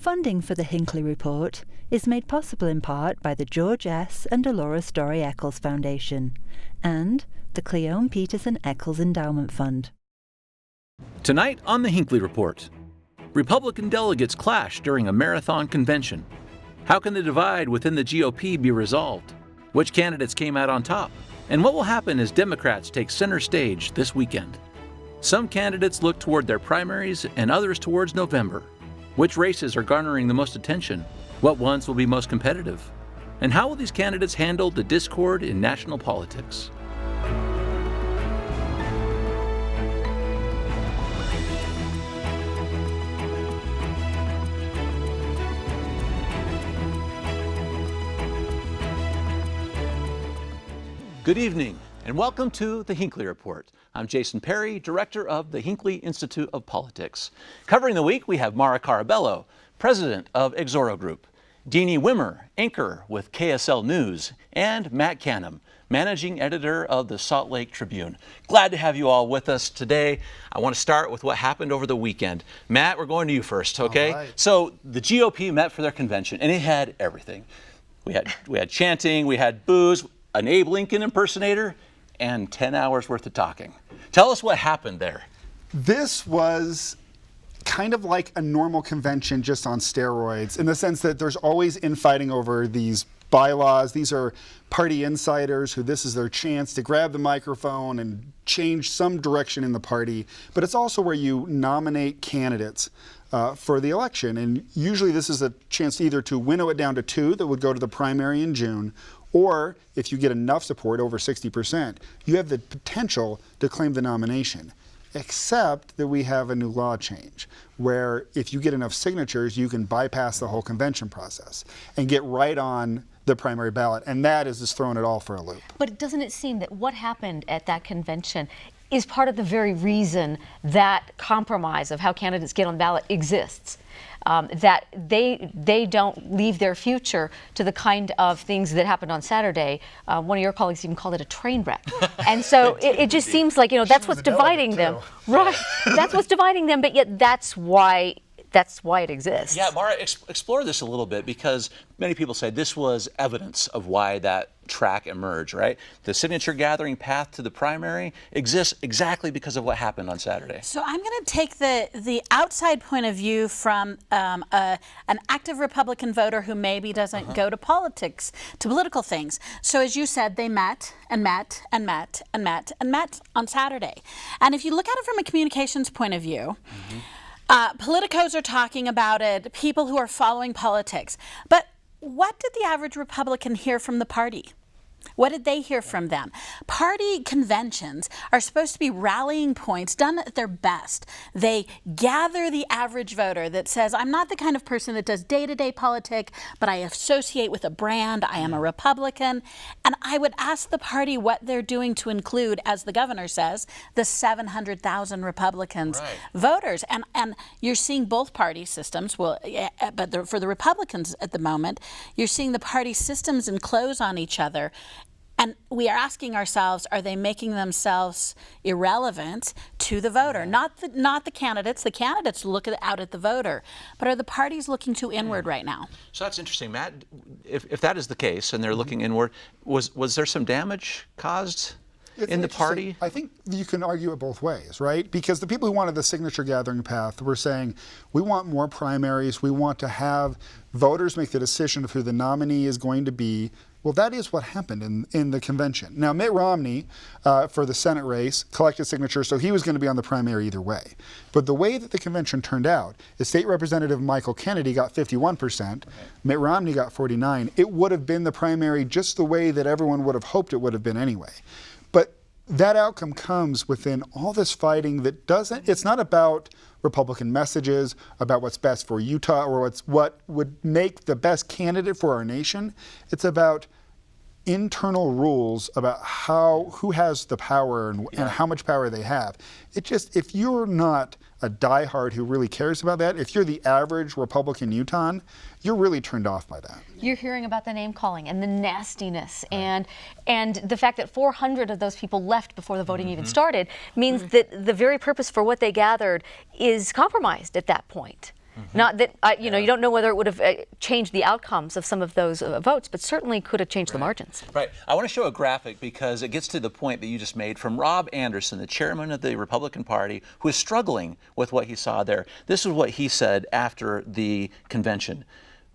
Funding for the Hinckley Report is made possible in part by the George S. and Delora Story Eccles Foundation and the Cleone Peterson Eccles Endowment Fund. Tonight on the Hinckley Report, Republican delegates clash during a marathon convention. How can the divide within the GOP be resolved? Which candidates came out on top? And what will happen as Democrats take center stage this weekend? Some candidates look toward their primaries and others towards November. Which races are garnering the most attention? What ones will be most competitive? And how will these candidates handle the discord in national politics? Good evening, and welcome to the Hinckley Report. I'm Jason Perry, director of the Hinckley Institute of Politics. Covering the week, we have Mara Carabello, president of Exoro Group, Deanie Wimmer, anchor with KSL News, and Matt Canham, managing editor of the Salt Lake Tribune. Glad to have you all with us today. I want to start with what happened over the weekend. Matt, we're going to you first, okay? All right. So the GOP met for their convention, and it had everything. We had chanting, we had booze, an Abe Lincoln impersonator, and 10 hours worth of talking. Tell us what happened there. This was kind of like a normal convention just on steroids, in the sense that there's always infighting over these bylaws. These are party insiders who this is their chance to grab the microphone and change some direction in the party. But it's also where you nominate candidates for the election. And usually this is a chance either to winnow it down to 2 that would go to the primary in June, or if you get enough support, over 60%, you have the potential to claim the nomination. Except that we have a new law change where if you get enough signatures, you can bypass the whole convention process and get right on the primary ballot. And that is just throwing it all for a loop. But doesn't it seem that what happened at that convention is part of the very reason that compromise of how candidates get on the ballot exists? That they don't leave their future to the kind of things that happened on Saturday. One of your colleagues even called it a train wreck. And so it just seems like, you know, that's what's dividing them. Right. That's what's dividing them, but yet that's why it exists. Yeah, Mara, explore this a little bit, because many people say this was evidence of why that track emerged, right? The signature gathering path to the primary exists exactly because of what happened on Saturday. So I'm going to take the outside point of view from an active Republican voter who maybe doesn't go to politics, to political things. So as you said, they met and met and met and met and met on Saturday. And if you look at it from a communications point of view, politicos are talking about it, people who are following politics. But what did the average Republican hear from the party? What did they hear from them? Party conventions are supposed to be rallying points done at their best. They gather the average voter that says, I'm not the kind of person that does day-to-day politics, but I associate with a brand. I am a Republican. And I would ask the party what they're doing to include, as the governor says, the 700,000 Republicans voters. And you're seeing both party systems, for the Republicans at the moment, you're seeing the party systems enclose on each other. And we are asking ourselves, are they making themselves irrelevant to the voter? Not the candidates. The candidates look out at the voter. But are the parties looking too inward right now? So that's interesting, Matt. If that is the case and they're looking inward, was there some damage caused in the party? I think you can argue it both ways, right? Because the people who wanted the signature gathering path were saying, we want more primaries. We want to have voters make the decision of who the nominee is going to be. Well, that is what happened in the convention. Now, Mitt Romney, for the Senate race, collected signatures, so he was going to be on the primary either way. But the way that the convention turned out is State Representative Michael Kennedy got 51%, Mitt Romney got 49%. It would have been the primary just the way that everyone would have hoped it would have been anyway. But that outcome comes within all this fighting that it's not about Republican messages, about what's best for Utah or what would make the best candidate for our nation. It's about internal rules about who has the power and how much power they have. If you're not a diehard who really cares about that, if you're the average Republican Utahn, you're really turned off by that. You're hearing about the name calling and the nastiness and the fact that 400 of those people left before the voting even started means that the very purpose for what they gathered is compromised at that point. Not that, you know, you don't know whether it would have changed the outcomes of some of those votes, but certainly could have changed the margins. Right. I want to show a graphic because it gets to the point that you just made from Rob Anderson, the chairman of the Republican Party, who is struggling with what he saw there. This is what he said after the convention.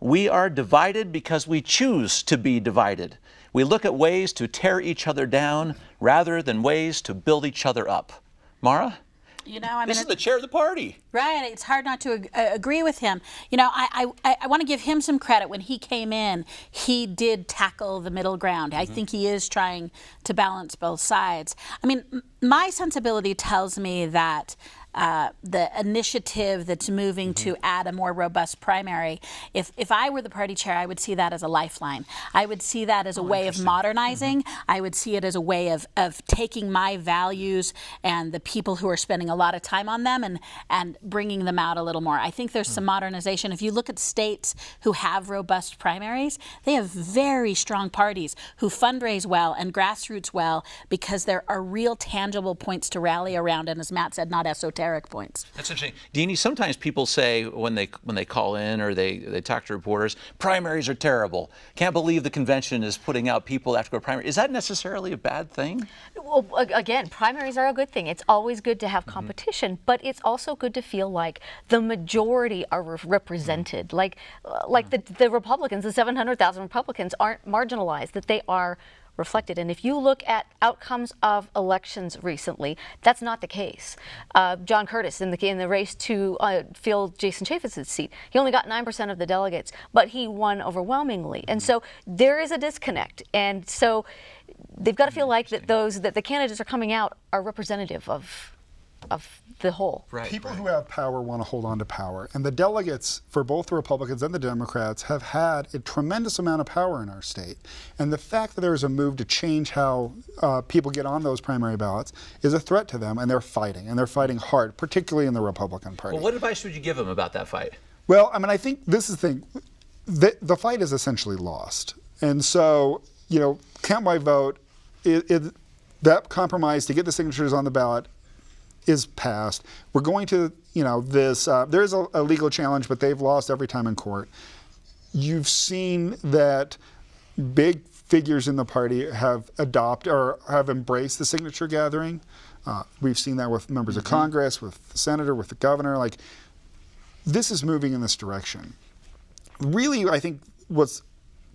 We are divided because we choose to be divided. We look at ways to tear each other down rather than ways to build each other up. Mara? You know, I mean, this is the chair of the party. Right. It's hard not to agree with him. You know, I want to give him some credit. When he came in, he did tackle the middle ground. I think he is trying to balance both sides. I mean, my sensibility tells me that the initiative that's moving to add a more robust primary, if I were the party chair, I would see that as a lifeline. I would see that as a way of modernizing. I would see it as a way of taking my values and the people who are spending a lot of time on them and bringing them out a little more. I think there's some modernization. If you look at states who have robust primaries, they have very strong parties who fundraise well and grassroots well because there are real tangible points to rally around, and as Matt said, not esoteric points. That's interesting. Deanie, sometimes people say when they call in or they talk to reporters, primaries are terrible. Can't believe the convention is putting out people after go to primary. Is that necessarily a bad thing? Well, again, primaries are a good thing. It's always good to have competition, but it's also good to feel like the majority are represented. Like the Republicans, the 700,000 Republicans aren't marginalized, that they are reflected. And if you look at outcomes of elections recently, that's not the case. John Curtis in the race to fill Jason Chaffetz's seat, he only got 9% of the delegates, but he won overwhelmingly. And so there is a disconnect. And so they've got to feel like that the candidates are coming out are representative of the whole. Right, People who have power want to hold on to power. And the delegates for both the Republicans and the Democrats have had a tremendous amount of power in our state. And the fact that there is a move to change how people get on those primary ballots is a threat to them, and they're fighting. And they're fighting hard, particularly in the Republican Party. Well, what advice would you give them about that fight? Well, I mean, I think this is the thing. The fight is essentially lost. And so, you know, count by vote, that compromise to get the signatures on the ballot is passed. We're going to, you know, this, there's a legal challenge, but they've lost every time in court. You've seen that big figures in the party have adopted or have embraced the signature gathering. We've seen that with members of Congress, with the senator, with the governor. Like, this is moving in this direction. Really, I think what's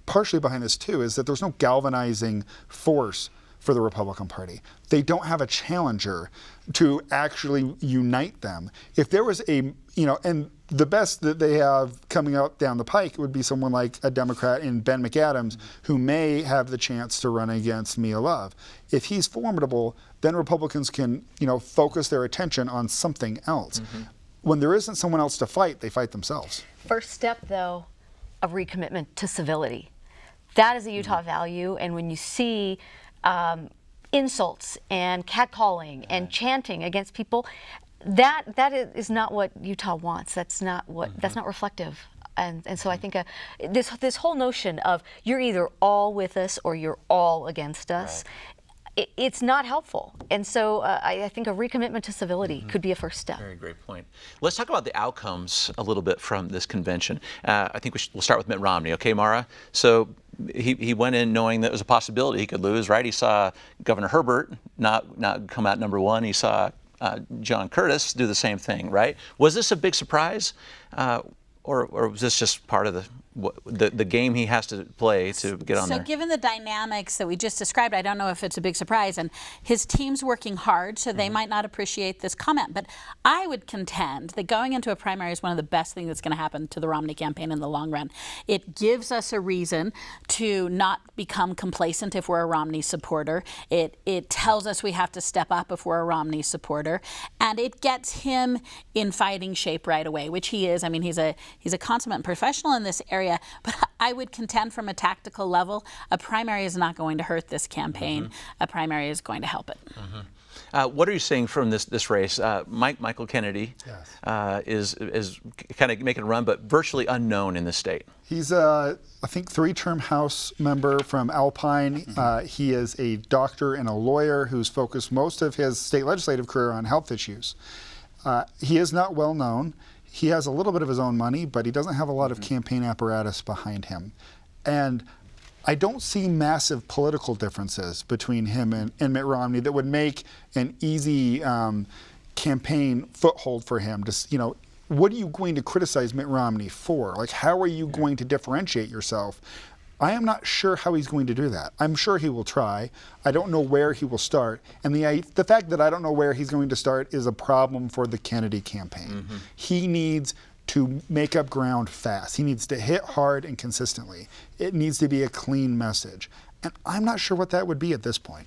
partially behind this too is that there's no galvanizing force for the Republican Party. They don't have a challenger to actually unite them. If there was a, you know, and the best that they have coming out down the pike would be someone like a Democrat in Ben McAdams, who may have the chance to run against Mia Love. If he's formidable, then Republicans can, you know, focus their attention on something else. When there isn't someone else to fight, they fight themselves. First step, though, of recommitment to civility. That is a Utah value, and when you see insults and catcalling and chanting against people, that is not what Utah wants. That's not what that's not reflective. And so I think this whole notion of you're either all with us or you're all against us, it's not helpful. And so I think a recommitment to civility could be a first step. Very great point. Let's talk about the outcomes a little bit from this convention. I think we'll start with Mitt Romney. Okay, Mara? So he went in knowing that it was a possibility he could lose, right? He saw Governor Herbert not come out number one. He saw John Curtis do the same thing, right? Was this a big surprise? Or was this just part of the game he has to play to get on there? So given the dynamics that we just described, I don't know if it's a big surprise. And his team's working hard, so they might not appreciate this comment. But I would contend that going into a primary is one of the best things that's going to happen to the Romney campaign in the long run. It gives us a reason to not become complacent if we're a Romney supporter. It tells us we have to step up if we're a Romney supporter. And it gets him in fighting shape right away, which he is. I mean, he's a consummate professional in this area. But I would contend from a tactical level, a primary is not going to hurt this campaign. A primary is going to help it. What are you seeing from this race? Michael Kennedy is kind of making a run, but virtually unknown in the state. He's I think 3-term House member from Alpine. He is a doctor and a lawyer who's focused most of his state legislative career on health issues. He is not well known. he has a little bit of his own money, but he doesn't have a lot of campaign apparatus behind him. And I don't see massive political differences between him and Mitt Romney that would make an easy campaign foothold for him. What are you going to criticize Mitt Romney for? Like, how are you going to differentiate yourself? I am not sure how he's going to do that. I'm sure he will try. I don't know where he will start. And the fact that I don't know where he's going to start is a problem for the Kennedy campaign. He needs to make up ground fast. He needs to hit hard and consistently. It needs to be a clean message. And I'm not sure what that would be at this point.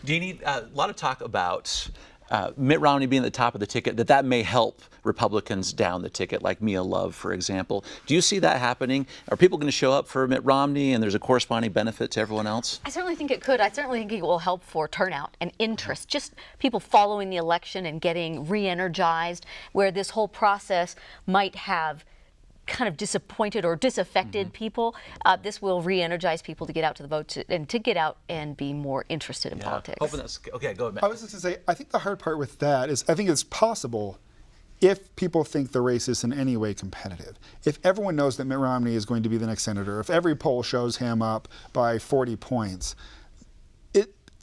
Do you need a lot of talk about Mitt Romney being at the top of the ticket, that may help Republicans down the ticket, like Mia Love, for example? Do you see that happening? Are people going to show up for Mitt Romney and there's a corresponding benefit to everyone else? I certainly think it could. I certainly think it will help for turnout and interest, just people following the election and getting re-energized, where this whole process might have kind of disappointed or disaffected people. This will re-energize people to get out to the vote and to get out and be more interested in politics. Hoping that's okay. Go ahead, Matt. I was just going to say, I think the hard part with that is I think it's possible if people think the race is in any way competitive. If everyone knows that Mitt Romney is going to be the next senator, if every poll shows him up by 40 points,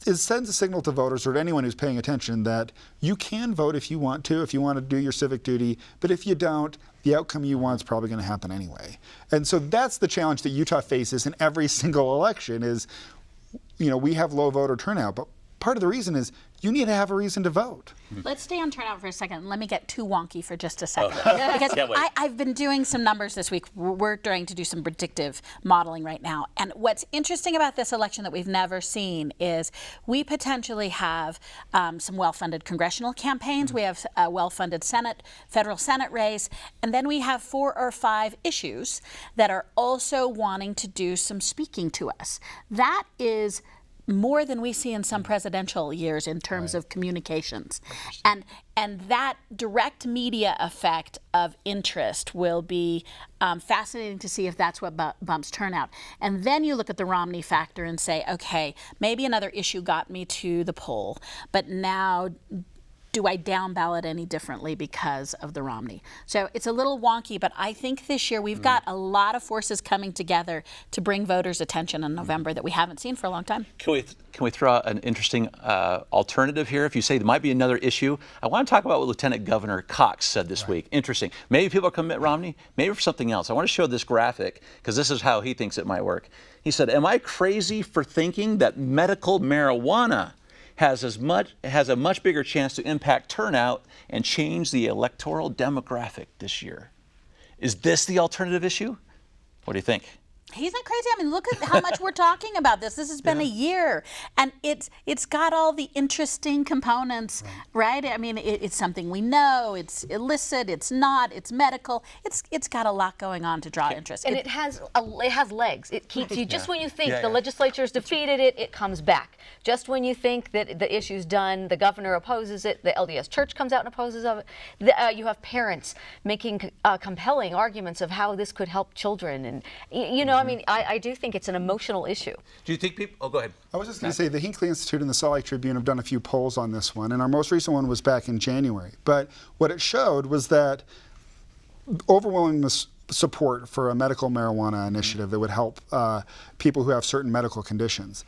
it sends a signal to voters or to anyone who's paying attention that you can vote if you want to do your civic duty, but if you don't, the outcome you want is probably going to happen anyway. And so that's the challenge that Utah faces in every single election is, we have low voter turnout, but part of the reason is you need to have a reason to vote. Let's stay on turnout for a second. Let me get too wonky for just a second. Because I've been doing some numbers this week. We're trying to do some predictive modeling right now. And what's interesting about this election that we've never seen is we potentially have some well-funded congressional campaigns. We have a well-funded federal Senate race. And then we have 4 or 5 issues that are also wanting to do some speaking to us. That is more than we see in some presidential years in terms of communications. And that direct media effect of interest will be fascinating to see if that's what bumps turnout. And then you look at the Romney factor and say, okay, maybe another issue got me to the poll, but now do I down ballot any differently because of the Romney? So it's a little wonky, but I think this year we've got a lot of forces coming together to bring voters' attention in November that we haven't seen for a long time. Can we throw out an interesting alternative here? If you say there might be another issue, I want to talk about what Lieutenant Governor Cox said this week. Interesting. Maybe people come Mitt Romney, maybe for something else. I want to show this graphic because this is how he thinks it might work. He said, "Am I crazy for thinking that medical marijuana has a much bigger chance to impact turnout and change the electoral demographic this year?" Is this the alternative issue? What do you think? He's not crazy. I mean, look at how much we're talking about this. This has been a year, and it's got all the interesting components, right? I mean, it's something we know. It's illicit. It's not. It's medical. It's got a lot going on to draw interest. And it has legs. It keeps you. Just when you think the legislature's defeated it, it comes back. Just when you think that the issue's done, the governor opposes it. The LDS Church comes out and opposes of it. You have parents making compelling arguments of how this could help children, and I mean, I do think it's an emotional issue. Do you think people... Oh, go ahead. I was just going to say the Hinckley Institute and the Salt Lake Tribune have done a few polls on this one, and our most recent one was back in January. But what it showed was that overwhelming support for a medical marijuana initiative that would help people who have certain medical conditions.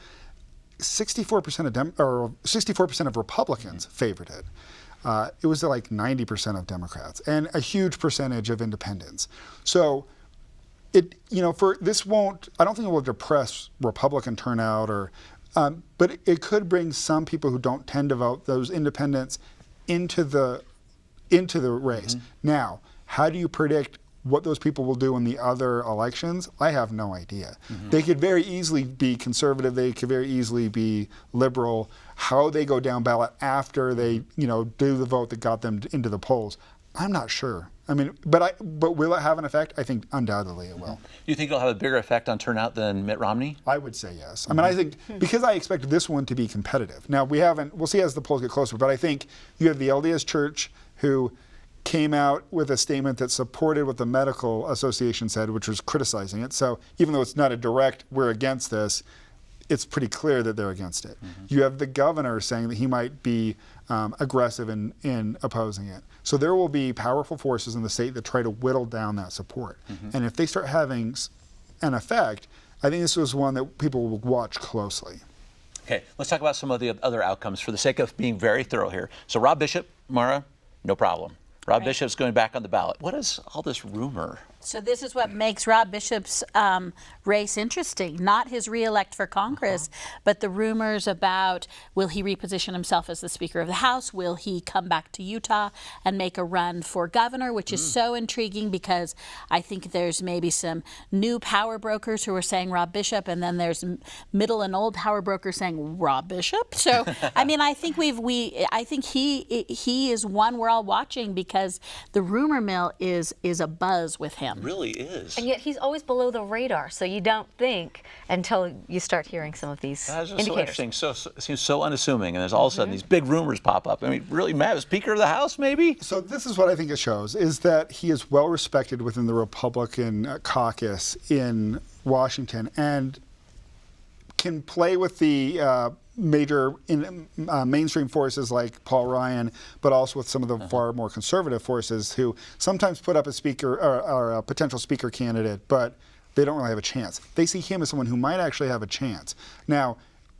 64% of Republicans favored it. It was like 90% of Democrats and a huge percentage of independents. So I don't think it will depress Republican turnout but it could bring some people who don't tend to vote, those independents, into the race. Now, how do you predict what those people will do in the other elections? I have no idea. They could very easily be conservative. They could very easily be liberal. How they go down ballot after they, do the vote that got them into the polls, I'm not sure. I mean, but will it have an effect? I think undoubtedly it will. Do you think it'll have a bigger effect on turnout than Mitt Romney? I would say yes. I mean, I think because I expect this one to be competitive. Now we'll see as the polls get closer, but I think you have the LDS Church who came out with a statement that supported what the medical association said, which was criticizing it. So even though it's not a direct, we're against this, it's pretty clear that they're against it. You have the governor saying that he might be aggressive in opposing it. So there will be powerful forces in the state that try to whittle down that support. And if they start having an effect, I think this was one that people will watch closely. Okay, let's talk about some of the other outcomes for the sake of being very thorough here. So Rob Bishop, Mara, no problem. Rob Bishop's going back on the ballot. What is all this rumor? So this is what makes Rob Bishop's race interesting, not his reelect for Congress, but the rumors about will he reposition himself as the Speaker of the House? Will he come back to Utah and make a run for governor, which is so intriguing because I think there's maybe some new power brokers who are saying Rob Bishop, and then there's middle and old power brokers saying Rob Bishop. So I mean, I think I think he is one we're all watching because the rumor mill is a buzz with him. Really is. And yet he's always below the radar, so you don't think until you start hearing some of these That's just indicators. so interesting. It seems so unassuming, and there's all of a sudden these big rumors pop up. I mean, really, Matt, Speaker of the House, maybe? So this is what I think it shows, is that he is well respected within the Republican caucus in Washington and can play with the major mainstream forces like Paul Ryan, but also with some of the far more conservative forces who sometimes put up a speaker or a potential speaker candidate, but they don't really have a chance. They see him as someone who might actually have a chance. Now,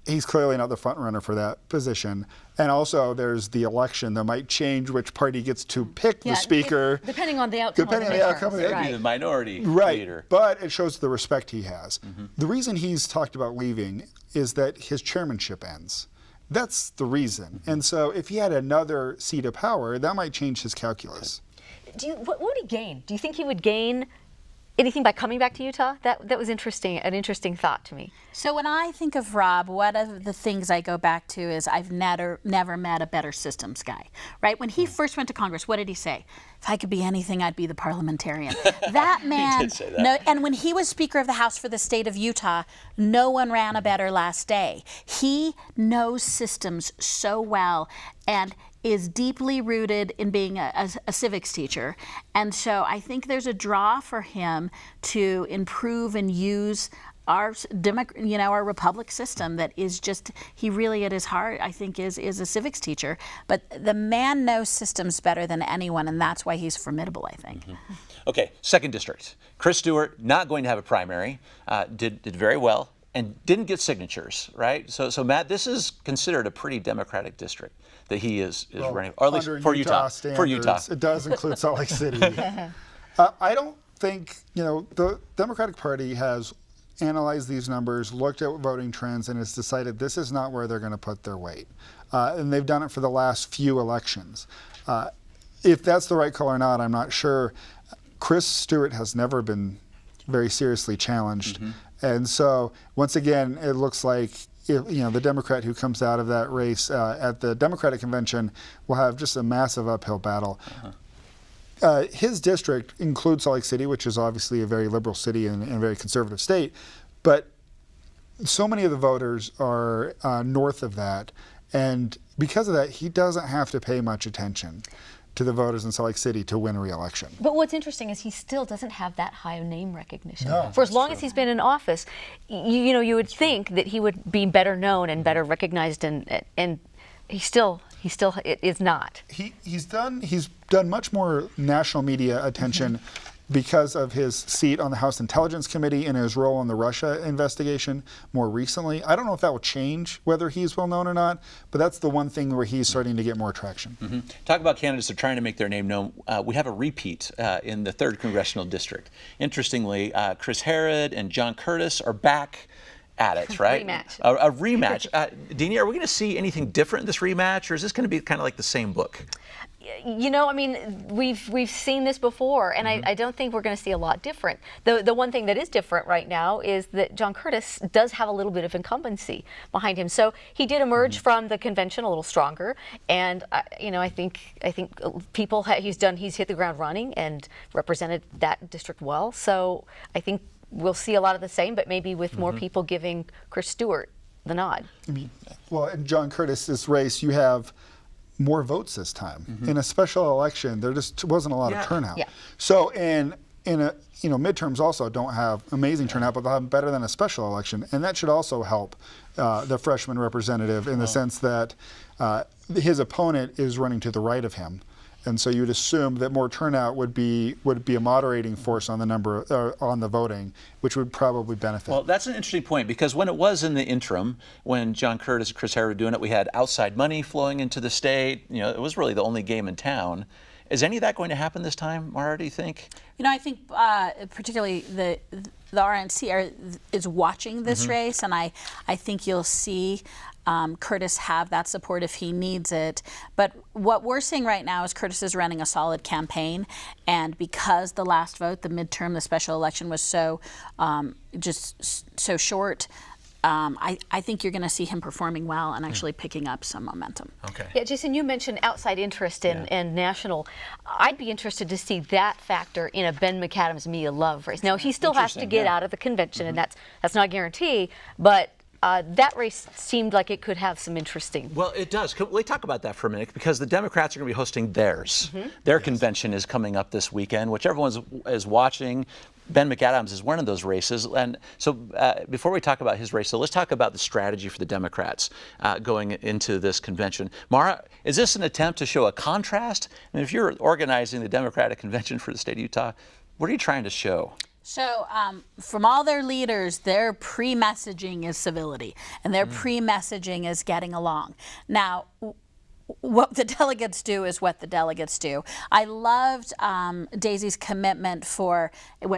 he's clearly not the front runner for that position. And also there's the election that might change which party gets to pick the speaker. Depending on the outcome Depending on the outcome of the Maybe the minority Right, leader. but it shows the respect he has. The reason he's talked about leaving is that his chairmanship ends. That's the reason. And so if he had another seat of power, that might change his calculus. What would he gain? Do you think he would gain anything by coming back to Utah? That was interesting, an interesting thought to me. So when I think of Rob, one of the things I go back to is I've never met a better systems guy, right? When he first went to Congress, what did he say? If I could be anything, I'd be the parliamentarian. That man, He did say that. and when he was Speaker of the House for the state of Utah, no one ran a better last day. He knows systems so well and is deeply rooted in being a civics teacher. And so I think there's a draw for him to improve and use our our republic system that is just, he really at his heart, I think, is a civics teacher. But the man knows systems better than anyone, and that's why he's formidable, I think. Okay, 2nd District. Chris Stewart, not going to have a primary, did very well and didn't get signatures, right? So Matt, this is considered a pretty Democratic district that he is running, or at least for Utah. For Utah. It does include Salt Lake City. I don't think, the Democratic Party has analyzed these numbers, looked at voting trends, and has decided this is not where they're going to put their weight. And they've done it for the last few elections. If that's the right call or not, I'm not sure. Chris Stewart has never been very seriously challenged. And so, once again, it looks like the Democrat who comes out of that race at the Democratic convention will have just a massive uphill battle. His district includes Salt Lake City, which is obviously a very liberal city and a very conservative state, but so many of the voters are north of that, and because of that, he doesn't have to pay much attention to the voters in Salt Lake City to win re-election. But what's interesting is he still doesn't have that high name recognition. No, for as long as he's been in office, you would think that he would be better known and better recognized, and he still is not. He's done much more national media attention because of his seat on the House Intelligence Committee and his role in the Russia investigation more recently. I don't know if that will change whether he's well known or not, but that's the one thing where he's starting to get more traction. Talk about candidates that are trying to make their name known. We have a repeat in the 3rd Congressional District. Interestingly, Chris Herod and John Curtis are back at it, right? Rematch. A rematch. Deanie, are we going to see anything different in this rematch, or is this going to be kind of like the same book? We've seen this before, and I don't think we're going to see a lot different. The one thing that is different right now is that John Curtis does have a little bit of incumbency behind him. So he did emerge from the convention a little stronger, and I think he's hit the ground running and represented that district well. So I think we'll see a lot of the same, but maybe with more people giving Chris Stewart the nod. Well, in John Curtis's race, you have more votes this time. In a special election, there just wasn't a lot of turnout. So in midterms also don't have amazing turnout, but they'll have better than a special election, and that should also help the freshman representative in the sense that his opponent is running to the right of him. And so you'd assume that more turnout would be a moderating force on the number on the voting, which would probably benefit. Well, that's an interesting point, because when it was in the interim, when John Curtis and Chris Herrera were doing it, we had outside money flowing into the state. It was really the only game in town. Is any of that going to happen this time, Mara, do you think? I think particularly the RNC is watching this race, and I think you'll see Curtis have that support if he needs it. But what we're seeing right now is Curtis is running a solid campaign, and because the last vote, the midterm, the special election was so short, I think you're going to see him performing well and actually picking up some momentum. Okay. Yeah, Jason, you mentioned outside interest and national. I'd be interested to see that factor in a Ben McAdams Mia Love race. Now, he still has to get out of the convention, and that's not a guarantee, but that race seemed like it could have some interesting. Well, it does. Can we talk about that for a minute? Because the Democrats are going to be hosting theirs. Their convention is coming up this weekend, which everyone is watching. Ben McAdams is one of those races. And so before we talk about his race, so let's talk about the strategy for the Democrats going into this convention. Mara, is this an attempt to show a contrast? I mean, if you're organizing the Democratic convention for the state of Utah, what are you trying to show? So from all their leaders, their pre-messaging is civility, and their pre-messaging is getting along. Now, what the delegates do is what the delegates do. I loved Daisy's commitment for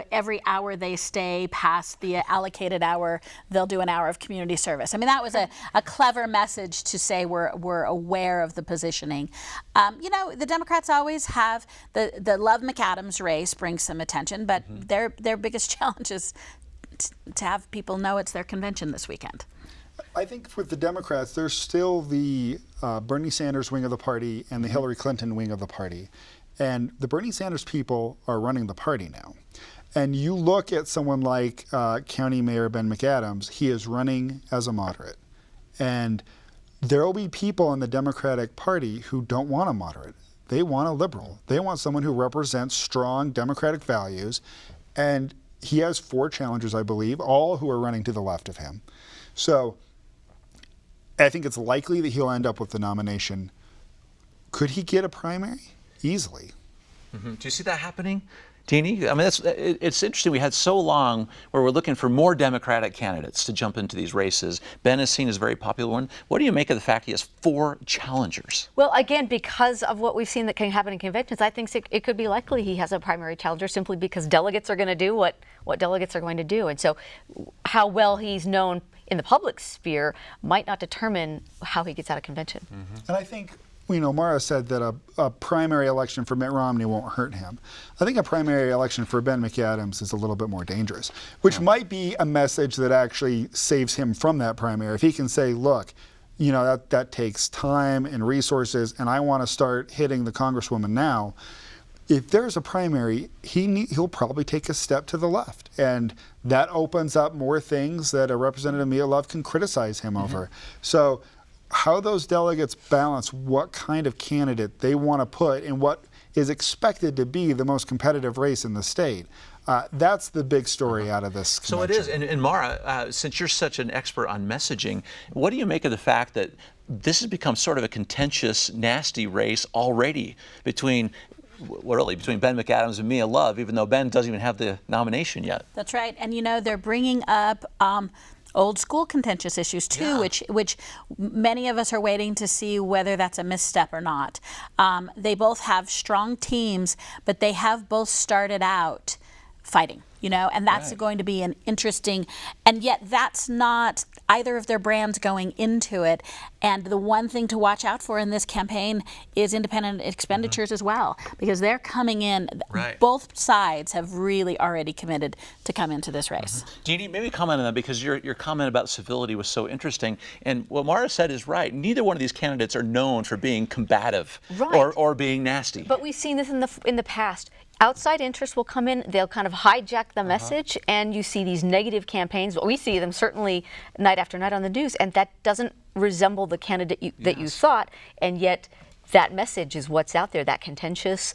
every hour they stay past the allocated hour, they'll do an hour of community service. I mean, that was a clever message to say we're aware of the positioning. The Democrats always have the Love McAdams race brings some attention, but their biggest challenge is to have people know it's their convention this weekend. I think with the Democrats, there's still the Bernie Sanders wing of the party and the Hillary Clinton wing of the party. And the Bernie Sanders people are running the party now. And you look at someone like County Mayor Ben McAdams, he is running as a moderate. And there will be people in the Democratic Party who don't want a moderate. They want a liberal. They want someone who represents strong Democratic values. And he has 4 challengers, I believe, all who are running to the left of him. So I think it's likely that he'll end up with the nomination. Could he get a primary? Easily. Do you see that happening, Teeny? I mean, it's interesting. We had so long where we're looking for more Democratic candidates to jump into these races. Ben is seen as a very popular one. What do you make of the fact he has 4 challengers? Well, again, because of what we've seen that can happen in conventions, I think it could be likely he has a primary challenger simply because delegates are going to do what delegates are going to do. And so how well he's known in the public sphere might not determine how he gets out of convention. And I think, Mara said that a primary election for Mitt Romney won't hurt him. I think a primary election for Ben McAdams is a little bit more dangerous, which might be a message that actually saves him from that primary. If he can say, look, that takes time and resources, and I want to start hitting the Congresswoman now. If there's a primary, he'll probably take a step to the left, and that opens up more things that a Representative Mia Love can criticize him over. So how those delegates balance what kind of candidate they want to put in what is expected to be the most competitive race in the state, that's the big story out of this convention. So it is. And Mara, since you're such an expert on messaging, what do you make of the fact that this has become sort of a contentious, nasty race already between Ben McAdams and Mia Love, even though Ben doesn't even have the nomination yet? That's right. And they're bringing up old school contentious issues too, which many of us are waiting to see whether that's a misstep or not. They both have strong teams, but they have both started out fighting, and that's going to be an interesting, and yet that's not either of their brands going into it. And the one thing to watch out for in this campaign is independent expenditures as well, because they're coming in, both sides have really already committed to come into this race. Jeannie, maybe comment on that, because your comment about civility was so interesting. And what Mara said is right. Neither one of these candidates are known for being combative or being nasty. But we've seen this in the past. Outside interests will come in, they'll kind of hijack the message, and you see these negative campaigns. We see them certainly night after night on the news, and that doesn't resemble the candidate that you thought, and yet that message is what's out there, that contentious,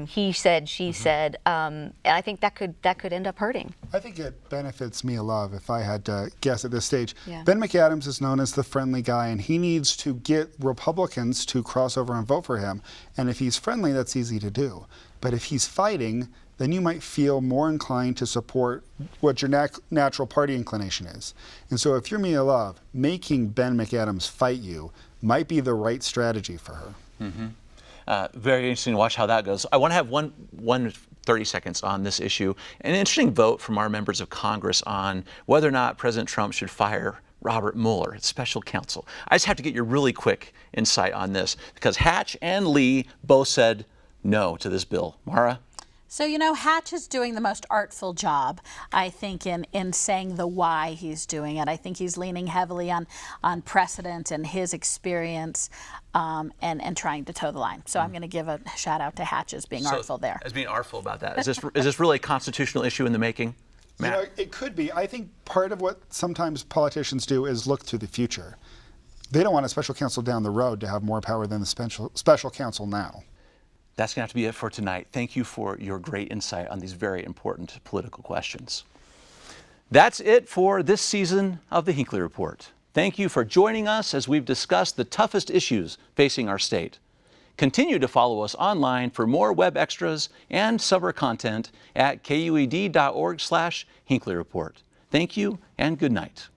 he said, she said, and I think that could end up hurting. I think it benefits Mia Love, if I had to guess at this stage. Yeah. Ben McAdams is known as the friendly guy, and he needs to get Republicans to cross over and vote for him. And if he's friendly, that's easy to do. But if he's fighting, then you might feel more inclined to support what your natural party inclination is. And so if you're Mia Love, making Ben McAdams fight you might be the right strategy for her. Very interesting to watch how that goes. I want to have one 30 seconds on this issue. An interesting vote from our members of Congress on whether or not President Trump should fire Robert Mueller, his special counsel. I just have to get your really quick insight on this because Hatch and Lee both said no to this bill. Mara? So, you know, Hatch is doing the most artful job, I think, in saying the why he's doing it. I think he's leaning heavily on precedent and his experience and trying to toe the line. So I'm going to give a shout out to Hatch as being artful there. As being artful about that. Is this really a constitutional issue in the making? Matt? You know, it could be. I think part of what sometimes politicians do is look to the future. They don't want a special counsel down the road to have more power than the special counsel now. That's going to have to be it for tonight. Thank you for your great insight on these very important political questions. That's it for this season of the Hinckley Report. Thank you for joining us as we've discussed the toughest issues facing our state. Continue to follow us online for more web extras and summer content at kued.org/Hinckley Report. Thank you and good night.